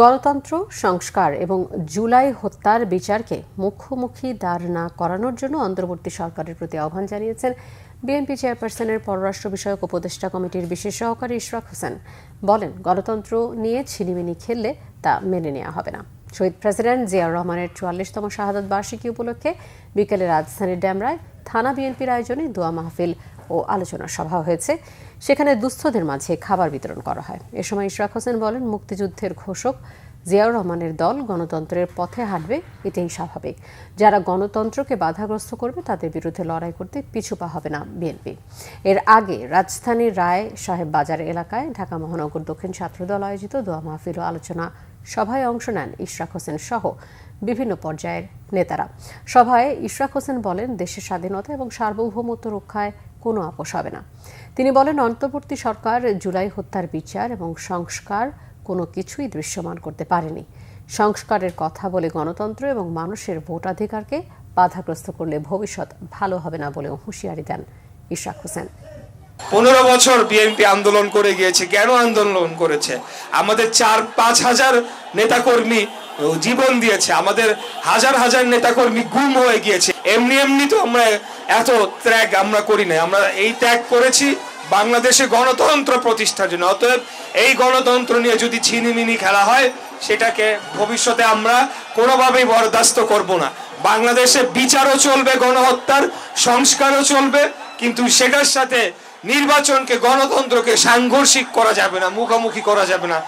গণতন্ত্র সংস্কার এবং জুলাই হত্যার বিচারকে মুখোমুখি দাঁড় না করানোর জন্য অন্তর্বর্তী সরকারের প্রতি আহ্বান জানিয়েছেন বিএনপি চেয়ারপারসনের পররাষ্ট্র বিষয়ক উপদেষ্টা কমিটির বিশেষ সহকারী ইশরাক হোসেন। বলেন, গণতন্ত্র নিয়ে ছিনিমিনি খেললে তা মেনে নেওয়া হবে না। শহীদ প্রেসিডেন্ট জিয়াউর রহমানের ৪৪তম শাহাদাত বার্ষিকী উপলক্ষে বিকেলে রাজধানীর ডেমরায় থানা বিএনপির আয়োজনে দোয়া মাহফিল ও আলোচনা সভা হয়েছে। সেখানে দুস্থদের মাঝে খাবার বিতরণ করা হয়। এ সময় ইশরাক হোসেন বলেন, মুক্তিযুদ্ধের ঘোষক জিয়াউর রহমানের দল গণতন্ত্রের পথে হাঁটবে, এটাই স্বাভাবিক। যারা গণতন্ত্রকে বাধাগ্রস্ত করবে তাদের বিরুদ্ধে লড়াই করতে পিছু পা হবে না বিএনপি। এর আগে রাজধানীর রায় সাহেব বাজার এলাকায় ঢাকা মহানগর দক্ষিণ ছাত্রদল আয়োজিত দোয়া মাহফিল ও আলোচনা সভায় অংশ নেন ইশরাক হোসেন সহ বিভিন্ন পর্যায়ের নেতারা। সভায় ইশরাক হোসেন বলেন, দেশের স্বাধীনতা এবং সার্বভৌমত্ব রক্ষায় কোনো আপোষ হবে না। তিনি বলেন, অন্তর্বর্তী সরকার জুলাই হত্যার বিচার এবং সংস্কার কোনো কিছুই দৃশ্যমান করতে পারেনি। সংস্কারের কথা বলে গণতন্ত্র এবং মানুষের ভোটাধিকারকে বাধাগ্রস্ত করলে ভবিষ্যৎ ভালো হবে না বলেও হুঁশিয়ারি দেন ইশরাক হোসেন। 15 বছর বিএনপি আন্দোলন করে গিয়েছে। কেন আন্দোলন করেছে? আমাদের 4-5 হাজার নেতাকর্মী জীবন দিয়েছে, আমাদের হাজার হাজার নেতাকর্মী গুম হয়ে গিয়েছে। এমনি তো আমরা এত ত্যাগ আমরা করি না, আমরা এই ত্যাগ করেছি বাংলাদেশে গণতন্ত্র প্রতিষ্ঠার জন্য। অতএব এই গণতন্ত্র নিয়ে যদি ছিনিমিনি খেলা হয়, সেটাকে ভবিষ্যতে আমরা কোনোভাবেই বরদাস্ত করব না। বাংলাদেশে বিচারও চলবে, গণহত্যার সংস্কারও চলবে, কিন্তু সেটার সাথে নির্বাচনকে, গণতন্ত্রকে সাংঘর্ষিক করা যাবে না, মুখোমুখি করা যাবে না।